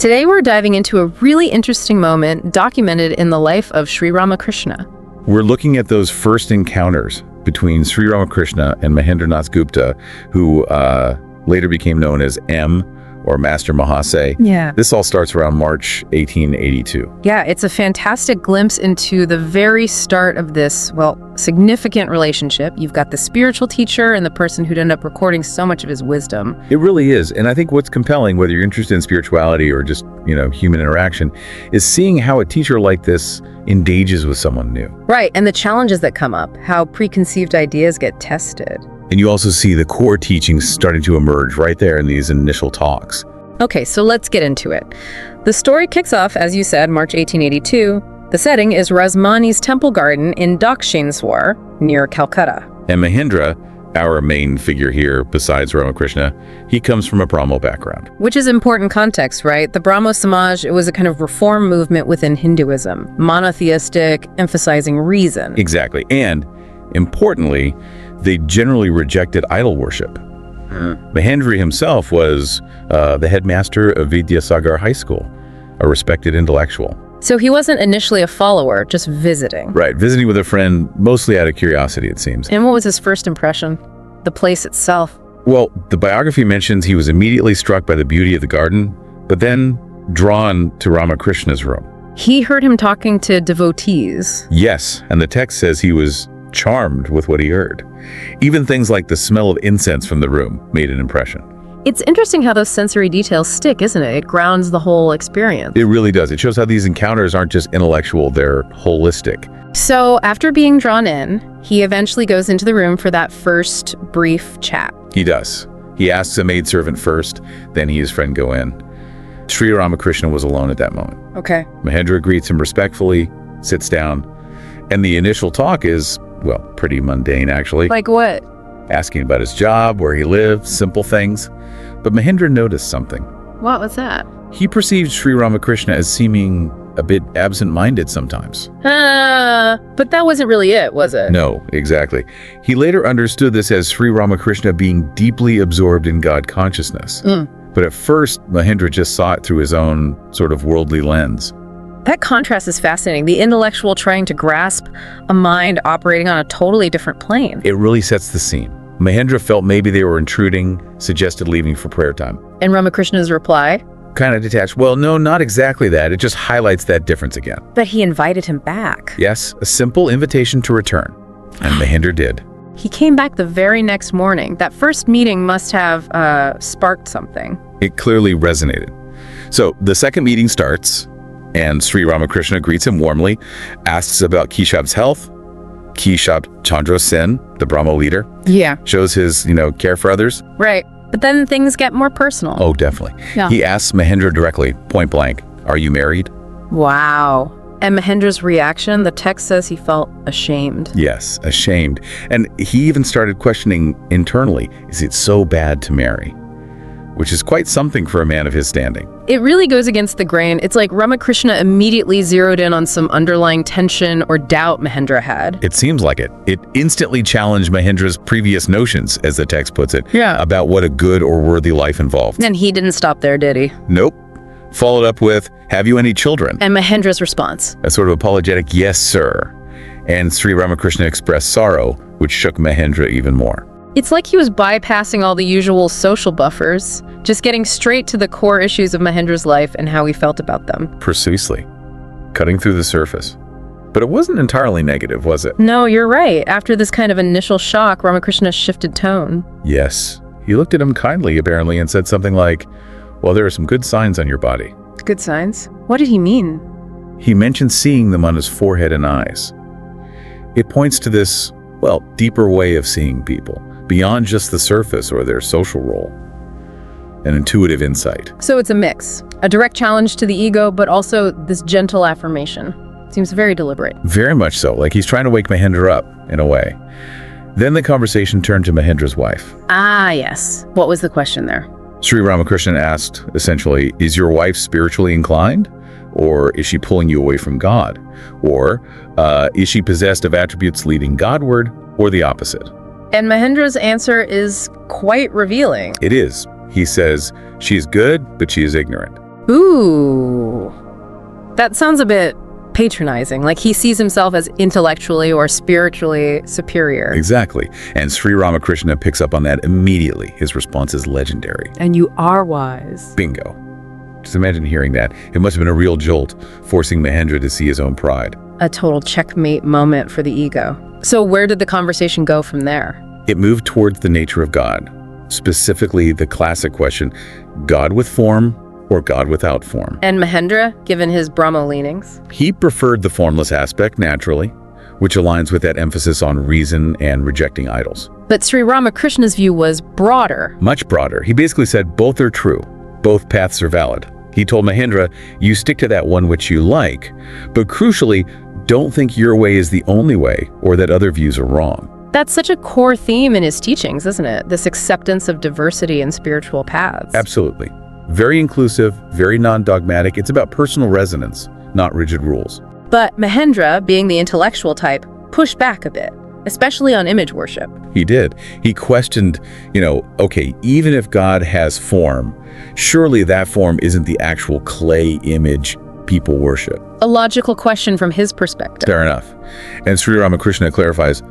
Today we're diving into a really interesting moment documented in the life of Sri Ramakrishna. We're looking at those first encounters between Sri Ramakrishna and Mahendra Nath Gupta, who later became known as M, or Master Mahase. Yeah. This all starts around March 1882. Yeah, it's a fantastic glimpse into the very start of this, significant relationship. You've got the spiritual teacher and the person who'd end up recording so much of his wisdom. It really is. And I think what's compelling, whether you're interested in spirituality or just, human interaction, is seeing how a teacher like this engages with someone new. Right, and the challenges that come up, how preconceived ideas get tested. And you also see the core teachings starting to emerge right there in these initial talks. Okay, so let's get into it. The story kicks off, as you said, March 1882. The setting is Rasmani's temple garden in Dakshineswar, near Calcutta. And Mahendra, our main figure here, besides Ramakrishna, he comes from a Brahmo background. Which is important context, right? The Brahmo Samaj, it was a kind of reform movement within Hinduism, monotheistic, emphasizing reason. Exactly. And importantly, they generally rejected idol worship. Mahendra himself was the headmaster of Vidyasagar High School, a respected intellectual. So he wasn't initially a follower, just visiting. Right, visiting with a friend, mostly out of curiosity, it seems. And what was his first impression? The place itself? Well, the biography mentions he was immediately struck by the beauty of the garden, but then drawn to Ramakrishna's room. He heard him talking to devotees. Yes, and the text says he was charmed with what he heard. Even things like the smell of incense from the room made an impression. It's interesting how those sensory details stick, isn't it? It grounds the whole experience. It really does. It shows how these encounters aren't just intellectual, they're holistic. So after being drawn in, he eventually goes into the room for that first brief chat. He does. He asks a maidservant first, then he and his friend go in. Sri Ramakrishna was alone at that moment. Okay. Mahendra greets him respectfully, sits down, and the initial talk is, pretty mundane actually. Like what? Asking about his job, where he lived, simple things. But Mahendra noticed something. What was that? He perceived Sri Ramakrishna as seeming a bit absent-minded sometimes. But that wasn't really it, was it? No, exactly. He later understood this as Sri Ramakrishna being deeply absorbed in God consciousness. But at first, Mahendra just saw it through his own sort of worldly lens. That contrast is fascinating. The intellectual trying to grasp a mind operating on a totally different plane. It really sets the scene. Mahendra felt maybe they were intruding, suggested leaving for prayer time. And Ramakrishna's reply? Kind of detached. Well, no, not exactly that. It just highlights that difference again. But he invited him back. Yes, a simple invitation to return. And Mahendra did. He came back the very next morning. That first meeting must have sparked something. It clearly resonated. So the second meeting starts, and Sri Ramakrishna greets him warmly, asks about Keshav's health. Keshav Chandra Sen, the Brahmo leader, shows his, care for others. Right. But then things get more personal. Oh, definitely. Yeah. He asks Mahendra directly, point blank, "Are you married?" Wow. And Mahendra's reaction, the text says he felt ashamed. Yes, ashamed. And he even started questioning internally, is it so bad to marry? Which is quite something for a man of his standing. It really goes against the grain. It's like Ramakrishna immediately zeroed in on some underlying tension or doubt Mahendra had. It seems like it. It instantly challenged Mahendra's previous notions, as the text puts it, about what a good or worthy life involved. And he didn't stop there, did he? Nope. Followed up with, have you any children? And Mahendra's response? A sort of apologetic, yes, sir. And Sri Ramakrishna expressed sorrow, which shook Mahendra even more. It's like he was bypassing all the usual social buffers, just getting straight to the core issues of Mahendra's life and how he felt about them. Precisely. Cutting through the surface. But it wasn't entirely negative, was it? No, you're right. After this kind of initial shock, Ramakrishna shifted tone. Yes. He looked at him kindly, apparently, and said something like, well, there are some good signs on your body. Good signs? What did he mean? He mentioned seeing them on his forehead and eyes. It points to this, deeper way of seeing people, beyond just the surface or their social role. An intuitive insight. So it's a mix. A direct challenge to the ego, but also this gentle affirmation. Seems very deliberate. Very much so, like he's trying to wake Mahendra up, in a way. Then the conversation turned to Mahendra's wife. Ah, yes. What was the question there? Sri Ramakrishna asked, essentially, is your wife spiritually inclined? Or is she pulling you away from God? Or is she possessed of attributes leading Godward, or the opposite? And Mahendra's answer is quite revealing. It is. He says, she is good, but she is ignorant. Ooh. That sounds a bit patronizing, like he sees himself as intellectually or spiritually superior. Exactly. And Sri Ramakrishna picks up on that immediately. His response is legendary. And you are wise. Bingo. Just imagine hearing that. It must have been a real jolt, forcing Mahendra to see his own pride. A total checkmate moment for the ego. So where did the conversation go from there? It moved towards the nature of God, specifically the classic question, God with form or God without form? And Mahendra, given his Brahmo leanings? He preferred the formless aspect, naturally, which aligns with that emphasis on reason and rejecting idols. But Sri Ramakrishna's view was broader. Much broader. He basically said both are true. Both paths are valid. He told Mahendra, you stick to that one which you like, but crucially, don't think your way is the only way or that other views are wrong. That's such a core theme in his teachings, isn't it? This acceptance of diversity in spiritual paths. Absolutely. Very inclusive, very non-dogmatic. It's about personal resonance, not rigid rules. But Mahendra, being the intellectual type, pushed back a bit, especially on image worship. He did. He questioned, okay, even if God has form, surely that form isn't the actual clay image people worship. A logical question from his perspective. Fair enough. And Sri Ramakrishna clarifies,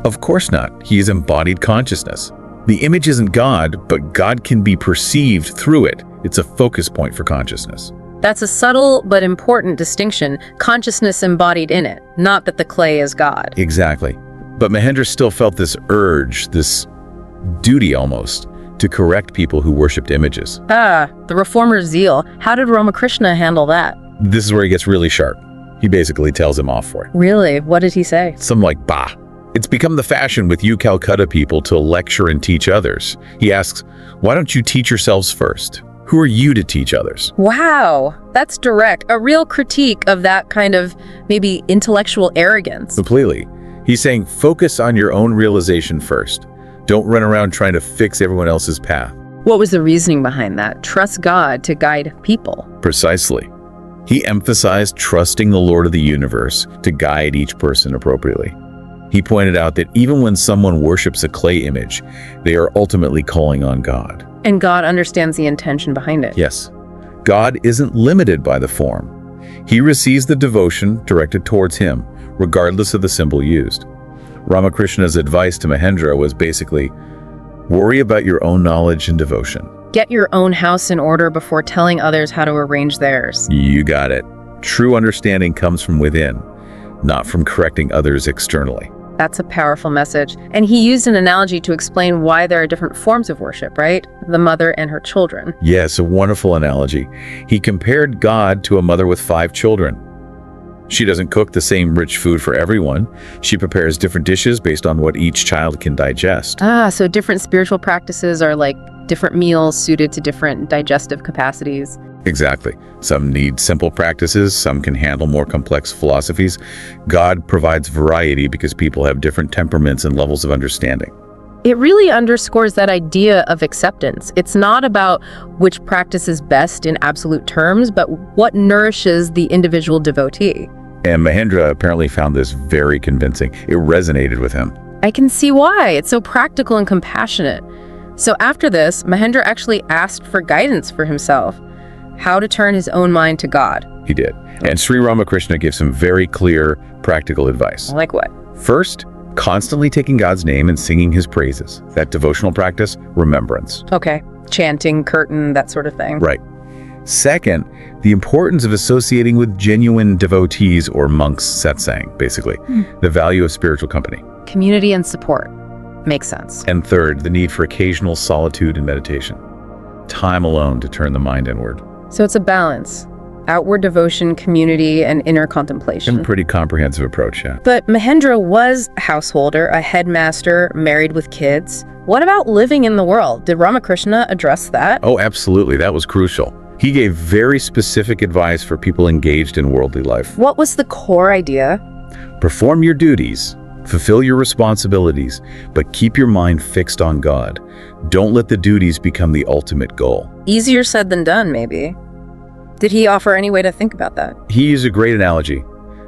of course not. He is embodied consciousness. The image isn't God, but God can be perceived through it. It's a focus point for consciousness. That's a subtle but important distinction, consciousness embodied in it, not that the clay is God. Exactly. But Mahendra still felt this urge, this duty almost, to correct people who worshipped images. The reformer's zeal. How did Ramakrishna handle that? This is where he gets really sharp. He basically tells him off for it. Really? What did he say? Something like, bah. It's become the fashion with you Calcutta people to lecture and teach others. He asks, why don't you teach yourselves first? Who are you to teach others? Wow, that's direct. A real critique of that kind of maybe intellectual arrogance. Completely. He's saying focus on your own realization first. Don't run around trying to fix everyone else's path. What was the reasoning behind that? Trust God to guide people. Precisely. He emphasized trusting the Lord of the universe to guide each person appropriately. He pointed out that even when someone worships a clay image, they are ultimately calling on God. And God understands the intention behind it. Yes. God isn't limited by the form. He receives the devotion directed towards him, regardless of the symbol used. Ramakrishna's advice to Mahendra was basically, worry about your own knowledge and devotion. Get your own house in order before telling others how to arrange theirs. You got it. True understanding comes from within, not from correcting others externally. That's a powerful message. And he used an analogy to explain why there are different forms of worship, right? The mother and her children. Yes, a wonderful analogy. He compared God to a mother with 5 children. She doesn't cook the same rich food for everyone. She prepares different dishes based on what each child can digest. So different spiritual practices are like different meals suited to different digestive capacities. Exactly. Some need simple practices, some can handle more complex philosophies. God provides variety because people have different temperaments and levels of understanding. It really underscores that idea of acceptance. It's not about which practice is best in absolute terms, but what nourishes the individual devotee. And Mahendra apparently found this very convincing. It resonated with him. I can see why. It's so practical and compassionate. So after this, Mahendra actually asked for guidance for himself. How to turn his own mind to God. He did. And Sri Ramakrishna gives some very clear, practical advice. Like what? First, constantly taking God's name and singing his praises. That devotional practice, remembrance. Okay. Chanting, curtain, that sort of thing. Right. Second, the importance of associating with genuine devotees or monks, satsang, basically. The value of spiritual company. Community and support. Makes sense. And third, the need for occasional solitude and meditation. Time alone to turn the mind inward. So it's a balance. Outward devotion, community, and inner contemplation. A pretty comprehensive approach, yeah. But Mahendra was a householder, a headmaster, married with kids. What about living in the world? Did Ramakrishna address that? Oh, absolutely. That was crucial. He gave very specific advice for people engaged in worldly life. What was the core idea? Perform your duties, fulfill your responsibilities, but keep your mind fixed on God. Don't let the duties become the ultimate goal. Easier said than done, maybe. Did he offer any way to think about that? He used a great analogy.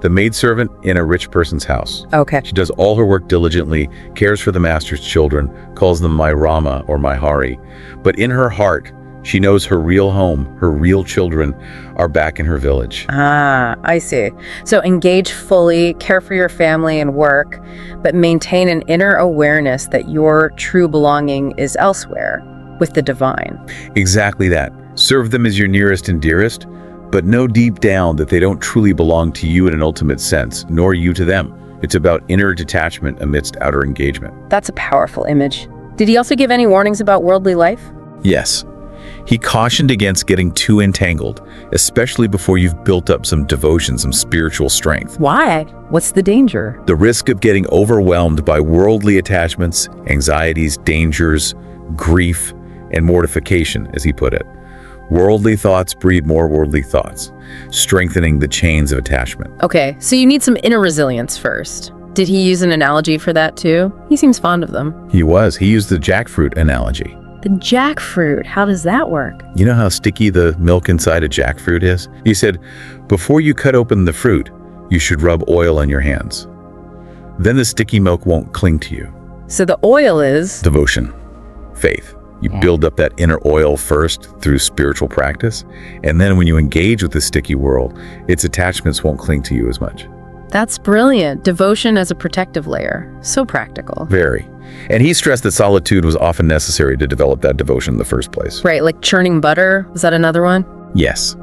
The maidservant in a rich person's house. Okay. She does all her work diligently, cares for the master's children, calls them my Rama or my Hari. But in her heart, She knows her real home, her real children are back in her village. Ah, I see. So engage fully, care for your family and work, but maintain an inner awareness that your true belonging is elsewhere, with the divine. Exactly that. Serve them as your nearest and dearest, but know deep down that they don't truly belong to you in an ultimate sense, nor you to them. It's about inner detachment amidst outer engagement. That's a powerful image. Did he also give any warnings about worldly life? Yes. He cautioned against getting too entangled, especially before you've built up some devotion, some spiritual strength. Why? What's the danger? The risk of getting overwhelmed by worldly attachments, anxieties, dangers, grief, and mortification, as he put it. Worldly thoughts breed more worldly thoughts, strengthening the chains of attachment. Okay, so you need some inner resilience first. Did he use an analogy for that too? He seems fond of them. He used the jackfruit analogy. The jackfruit, how does that work? You know how sticky the milk inside a jackfruit is? He said, before you cut open the fruit, you should rub oil on your hands. Then the sticky milk won't cling to you. So the oil is? Devotion, faith. You build up that inner oil first through spiritual practice, and then when you engage with the sticky world, its attachments won't cling to you as much. That's brilliant. Devotion as a protective layer. So practical. Very. And he stressed that solitude was often necessary to develop that devotion in the first place. Right, like churning butter. Was that another one? Yes.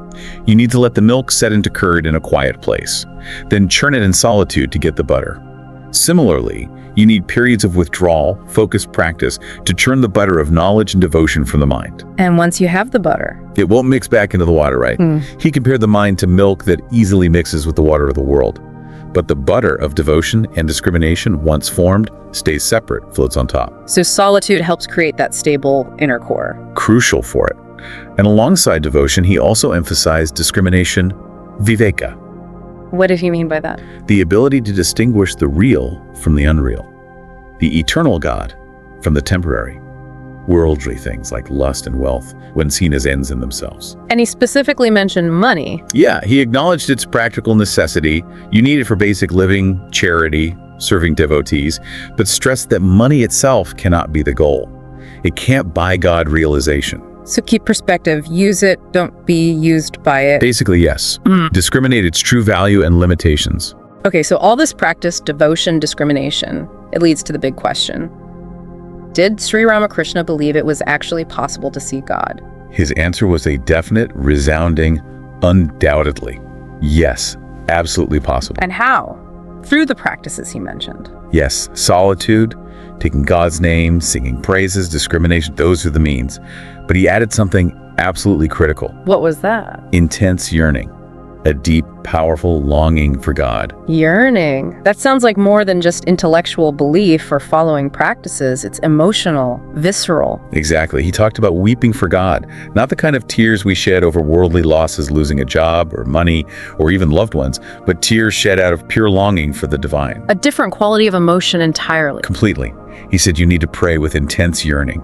You need to let the milk set into curd in a quiet place, then churn it in solitude to get the butter. Similarly, you need periods of withdrawal, focused practice to churn the butter of knowledge and devotion from the mind. And once you have the butter? It won't mix back into the water, right? He compared the mind to milk that easily mixes with the water of the world. But the butter of devotion and discrimination, once formed, stays separate, floats on top. So solitude helps create that stable inner core. Crucial for it. And alongside devotion, he also emphasized discrimination, viveka. What did he mean by that? The ability to distinguish the real from the unreal, the eternal God from the temporary, worldly things like lust and wealth when seen as ends in themselves. And he specifically mentioned money. Yeah, he acknowledged its practical necessity. You need it for basic living, charity, serving devotees, but stressed that money itself cannot be the goal. It can't buy God realization. So keep perspective, use it, don't be used by it. Basically, yes. Discriminate its true value and limitations. Okay, so all this practice, devotion, discrimination, it leads to the big question. Did Sri Ramakrishna believe it was actually possible to see God? His answer was a definite, resounding, undoubtedly. Yes, absolutely possible. And how? Through the practices he mentioned. Yes, solitude, taking God's name, singing praises, discrimination, those are the means. But he added something absolutely critical. What was that? Intense yearning. A deep, powerful longing for God. Yearning. That sounds like more than just intellectual belief or following practices. It's emotional, visceral. Exactly. He talked about weeping for God, not the kind of tears we shed over worldly losses, losing a job or money or even loved ones, but tears shed out of pure longing for the divine. A different quality of emotion entirely. Completely. He said you need to pray with intense yearning.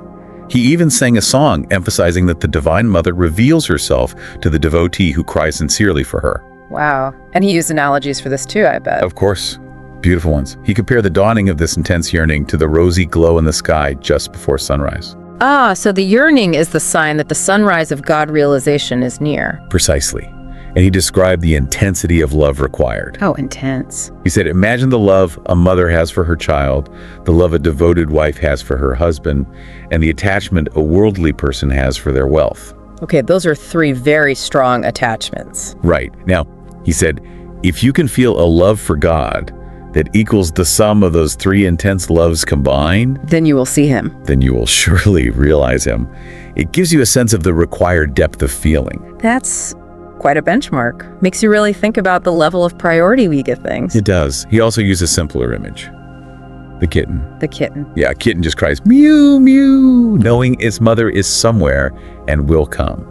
He even sang a song emphasizing that the Divine Mother reveals herself to the devotee who cries sincerely for her. Wow. And he used analogies for this too, I bet. Of course. Beautiful ones. He compared the dawning of this intense yearning to the rosy glow in the sky just before sunrise. Ah, so the yearning is the sign that the sunrise of God realization is near. Precisely. And he described the intensity of love required. How intense. He said, imagine the love a mother has for her child, the love a devoted wife has for her husband, and the attachment a worldly person has for their wealth. Okay, those are three very strong attachments. Right. Now, he said, if you can feel a love for God that equals the sum of those three intense loves combined, then you will see him. Then you will surely realize him. It gives you a sense of the required depth of feeling. That's quite a benchmark. Makes you really think about the level of priority we give things. It does. He also used a simpler image. The kitten. The kitten. Yeah, a kitten just cries, mew, mew, knowing its mother is somewhere and will come.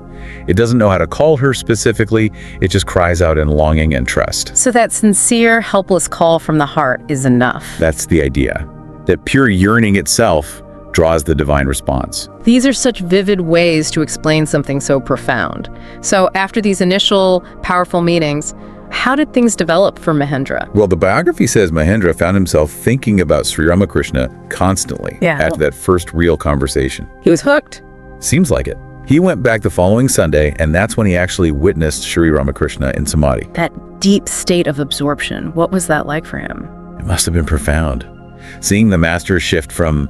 It doesn't know how to call her specifically. It just cries out in longing and trust. So that sincere, helpless call from the heart is enough. That's the idea. That pure yearning itself draws the divine response. These are such vivid ways to explain something so profound. So after these initial powerful meetings, how did things develop for Mahendra? Well, the biography says Mahendra found himself thinking about Sri Ramakrishna constantly after that first real conversation. He was hooked. Seems like it. He went back the following Sunday, and that's when he actually witnessed Sri Ramakrishna in Samadhi. That deep state of absorption, what was that like for him? It must have been profound. Seeing the master shift from,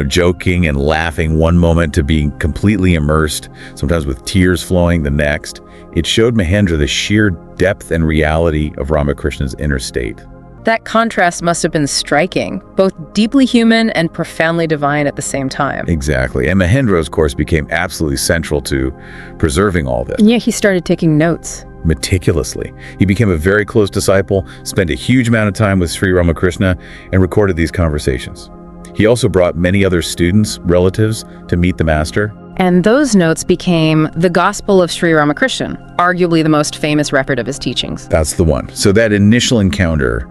joking and laughing one moment to being completely immersed, sometimes with tears flowing the next, it showed Mahendra the sheer depth and reality of Ramakrishna's inner state. That contrast must have been striking, both deeply human and profoundly divine at the same time. Exactly. And Mahendra, of course, became absolutely central to preserving all this. Yeah, he started taking notes. Meticulously. He became a very close disciple, spent a huge amount of time with Sri Ramakrishna, and recorded these conversations. He also brought many other students, relatives, to meet the master. And those notes became the Gospel of Sri Ramakrishna, arguably the most famous record of his teachings. That's the one. So that initial encounter,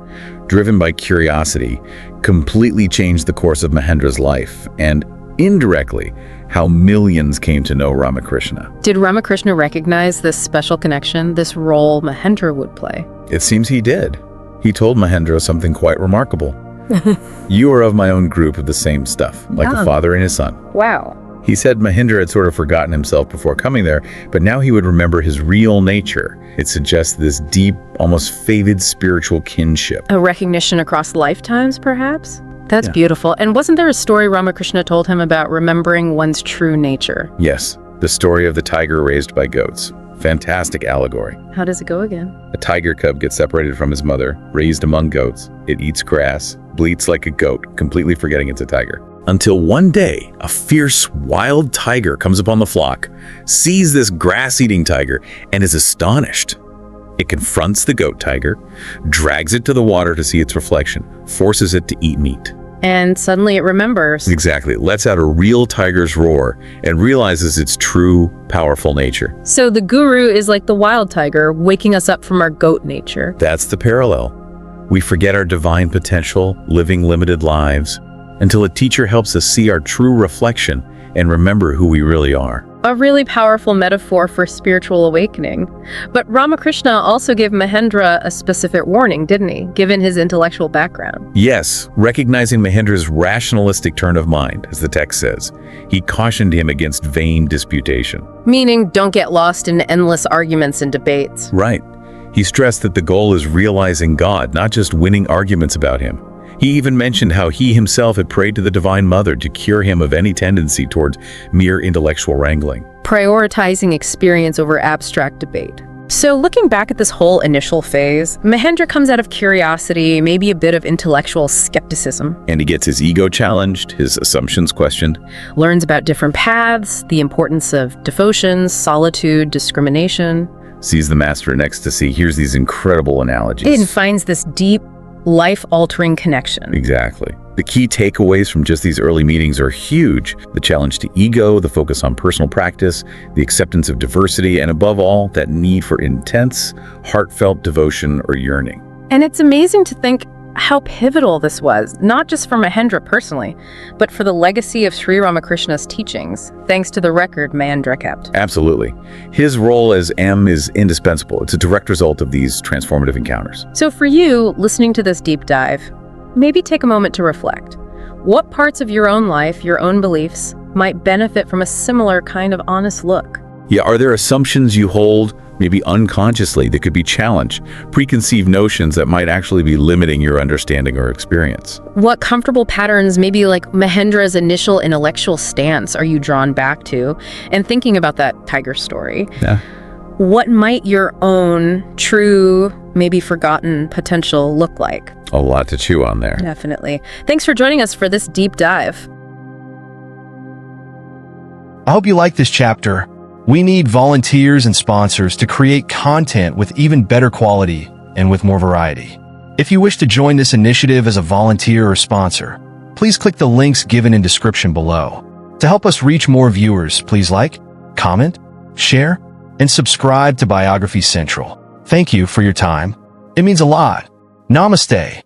driven by curiosity, completely changed the course of Mahendra's life, and indirectly, how millions came to know Ramakrishna. Did Ramakrishna recognize this special connection, this role Mahendra would play? It seems he did. He told Mahendra something quite remarkable. You are of my own group of the same stuff, like the father and his son. Wow. He said Mahendra had sort of forgotten himself before coming there, but now he would remember his real nature. It suggests this deep, almost faded spiritual kinship. A recognition across lifetimes, perhaps? That's beautiful. And wasn't there a story Ramakrishna told him about remembering one's true nature? Yes, the story of the tiger raised by goats. Fantastic allegory. How does it go again? A tiger cub gets separated from his mother, raised among goats. It eats grass, bleats like a goat, completely forgetting it's a tiger. Until one day, a fierce, wild tiger comes upon the flock, sees this grass-eating tiger, and is astonished. It confronts the goat tiger, drags it to the water to see its reflection, forces it to eat meat. And suddenly it remembers. Exactly. It lets out a real tiger's roar and realizes its true, powerful nature. So the guru is like the wild tiger, waking us up from our goat nature. That's the parallel. We forget our divine potential, living limited lives, until a teacher helps us see our true reflection and remember who we really are. A really powerful metaphor for spiritual awakening. But Ramakrishna also gave Mahendra a specific warning, didn't he, given his intellectual background? Yes, recognizing Mahendra's rationalistic turn of mind, as the text says, he cautioned him against vain disputation. Meaning, don't get lost in endless arguments and debates. Right. He stressed that the goal is realizing God, not just winning arguments about him. He even mentioned how he himself had prayed to the Divine Mother to cure him of any tendency towards mere intellectual wrangling. Prioritizing experience over abstract debate. So looking back at this whole initial phase, Mahendra comes out of curiosity, maybe a bit of intellectual skepticism. And he gets his ego challenged, his assumptions questioned. Learns about different paths, the importance of devotion, solitude, discrimination. Sees the master in ecstasy, hears these incredible analogies. And finds this deep, life-altering connection. Exactly. The key takeaways from just these early meetings are huge. The challenge to ego, the focus on personal practice, the acceptance of diversity, and above all, that need for intense, heartfelt devotion or yearning. And it's amazing to think how pivotal this was, not just for Mahendra personally, but for the legacy of Sri Ramakrishna's teachings, thanks to the record Mahendra kept. Absolutely. His role as M is indispensable. It's a direct result of these transformative encounters. So for you, listening to this deep dive, maybe take a moment to reflect. What parts of your own life, your own beliefs, might benefit from a similar kind of honest look? Yeah, are there assumptions you hold, maybe unconsciously, that could be challenged? Preconceived notions that might actually be limiting your understanding or experience? What comfortable patterns, maybe like Mahendra's initial intellectual stance, are you drawn back to? And thinking about that tiger story, what might your own true, maybe forgotten potential look like? A lot to chew on there. Definitely. Thanks for joining us for this deep dive. I hope you like this chapter. We need volunteers and sponsors to create content with even better quality and with more variety. If you wish to join this initiative as a volunteer or sponsor, please click the links given in description below. To help us reach more viewers, please like, comment, share, and subscribe to Biography Central. Thank you for your time. It means a lot. Namaste.